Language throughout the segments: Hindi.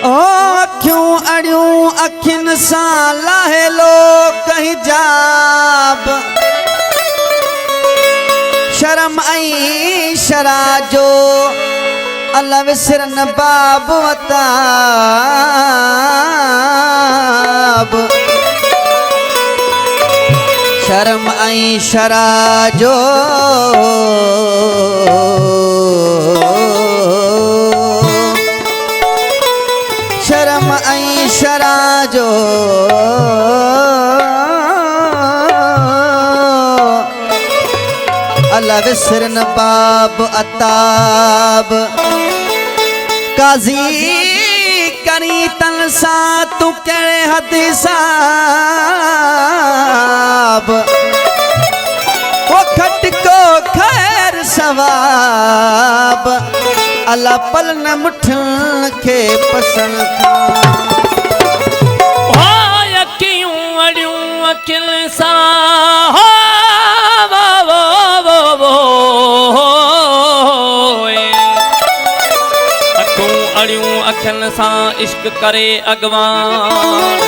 ओ क्यों अड़ियूं अखिन सा लाहे लो कहीं जाब शर्म आई शराजो अल्लाह विसरन बाब वताब शर्म आई शराजो शर्म आई शराजो अल्लाह विसरन बाब अताब काजी करी तनसा तू कड़े हदीसाब वो खटको खैर सवाब अल्लाह पल न मुठन के पसंद क्यों अड़ियूं अखिल सा अड़ियूं अखिन सां इश्क करे अगवान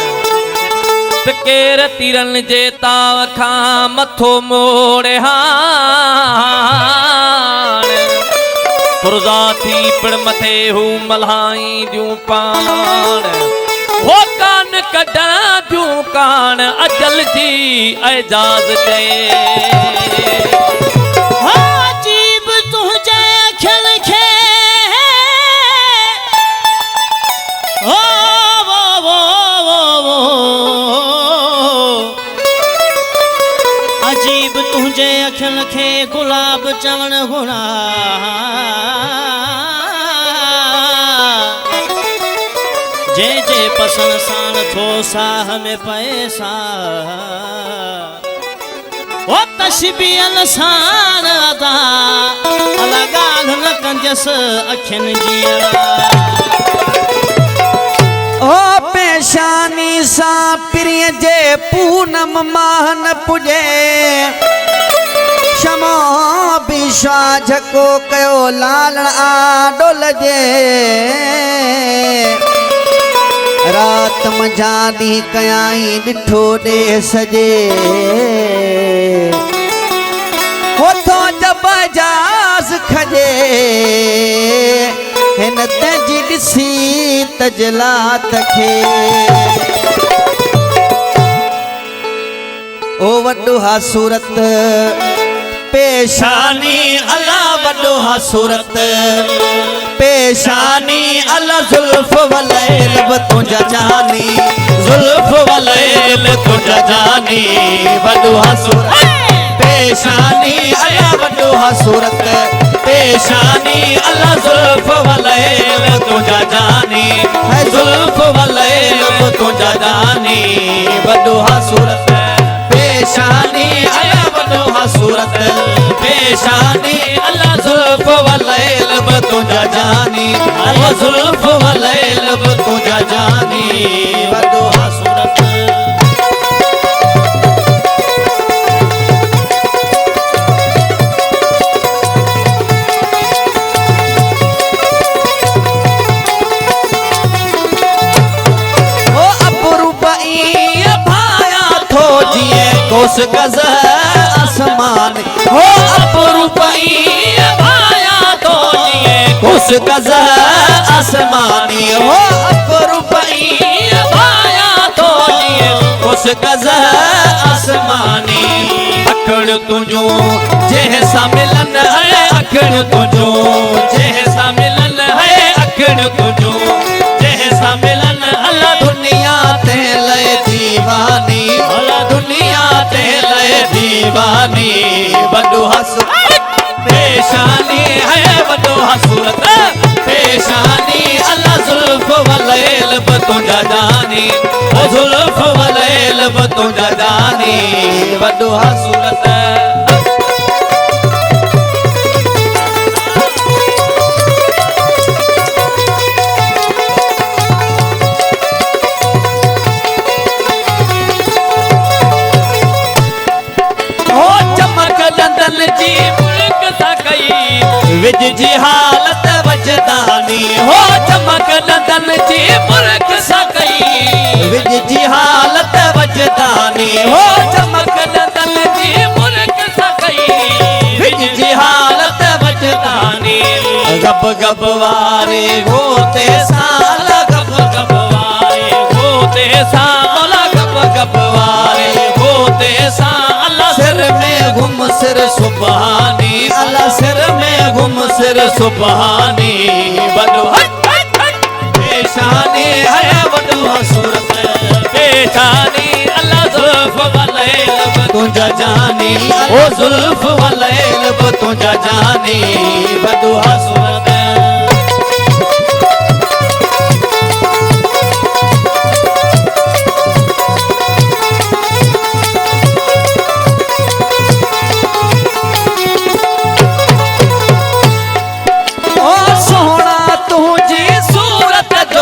फिकेर तीरन जे ताव खां मथो मोड़े हान पुरज़ा थी पिण मथे हू मल्हाई दियूं पाण हो कान कढण दियूं कान अजल जी एजाज़ ॾे अजीब तुझे अखिल खे गुलाब चवण गुना जे जे पसंद सान थो साह में पैसा वो तशबीह सान अदा अला गाल न कंजस अखिन जिया ओ पेशानी सा प्रिय जे पूनम माहन पुजे शमो बिशा झको कयो लालण आडोल जे रात मजानी कयाई डिठो दे सजे होठो जब जाज खजे हिन तेजी ॾिसी तजलात खे ओ वॾो हा सूरत पेशानी अल्लाह वॾो हा सूरत पेशानी अल्लाह जुल्फ वलैल तुंहिंजा जानी जुल्फ वलैल तुंहिंजा जानी वॾो हा सूरत पेशानी अल्लाह वॾो हा सूरत पेशानी अल्लाह जुल्फ वलैल तुंहिंजा जानी है जुल्फ वलैल तुंहिंजा जानी वॾो हा सूरत पेशानी अल्लाह वॾो हा सूरत पेशानी अल्लाह जुल्फ वलैल तुंहिंजा जानी है जुल्फ वलैल तुंहिंजा जानी वॾो हा सूरत कोस गज आसमान हो अपरूपई भाया तो जिए कोस गज आसमानी हो अपरूपई भाया तो जिए कोस गज आसमानी अखड़ तुझो जैसा मिलन है अखड़ तुझो जैसा मिलन है अखड़ तुझो जैसा मिलन अल्लाह दुनिया ते ले दीवानी अल्लाह दुनिया ते ले दीवानी वॾो हसूरत पेशानी है वॾो हसूरत पेशानी अल्लाह जुल्फ वलैल तुंहिंजा जानी जुल्फ वलैल तुंहिंजा जानी वॾो हसूरत विज जी हालत वजदानी हो चमक नदन जी मुर्क सकई विज जी हालत वजदानी हो चमक नदन जी मुर्क सकई विज जी हालत वजदानी गप गप वारे होते साल गप गप वारे होते सा मौला गप गप वारे होते सा अल्लाह सिर में घुम सिर सुबहानी अल्लाह सिर में घुम सिर सुबहानी बदो पेशानी है बदो सूरत पेशानी अल्लाह जुल्फ वलैल तुझा जानी ओ जुल्फ वलैल तुझा जानी बदो सूरत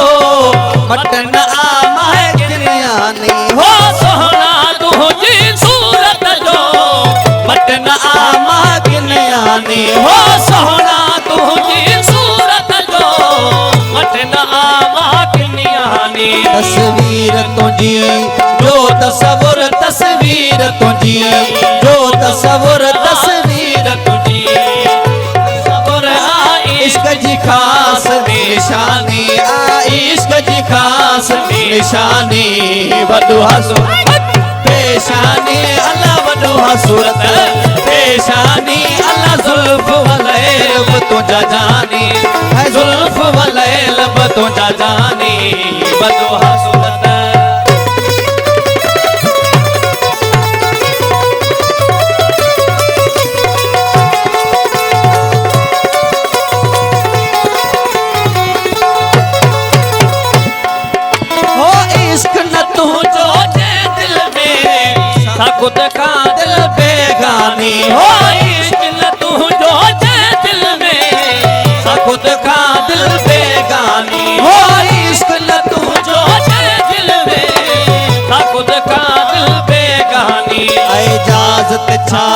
मटन आमा है किरयानी हो सोहना तुझी सूरत जो मटन आमा किरयानी हो सोहना तुझी सूरत जो मटन आमा किरयानी तस्वीर तुझी जो तस्वुर तस्वीर तुझी जो तस्वुर तस्वीर तुझी सबर आई इश्क जी खास निशानी इश्क जी खास निशानी वडुहा सूरत पेशानी अल्लाह वडुहा सूरत पेशानी अल्लाह जुल्फ वलैल तुझा जानी है जुल्फ वलैल तुझा जानी वडुहा सूरत खुद का दिल बेगानी हो इश्क न तू जो दिल में खुद का दिल बेगानी हो इश्क न तू जो दिल में खुद का दिल बेगानी इजाजत छा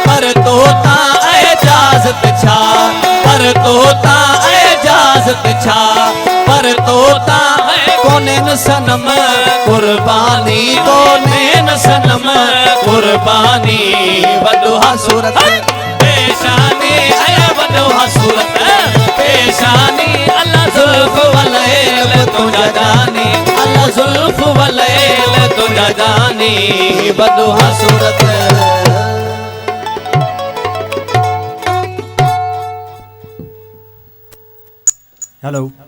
पर तोता इजाजत छा पर तोता इजाजत छा पर तोता कोनेन सनम कुर्बानी कोनेन सनम कुर्बानी वडुहा सूरत पेशानी आया वडुहा सूरत पेशानी अल्लाह जुल्फ वलैल तुझा जानी अल्लाह जुल्फ वलैल तुझा जानी वडुहा सूरत Hello.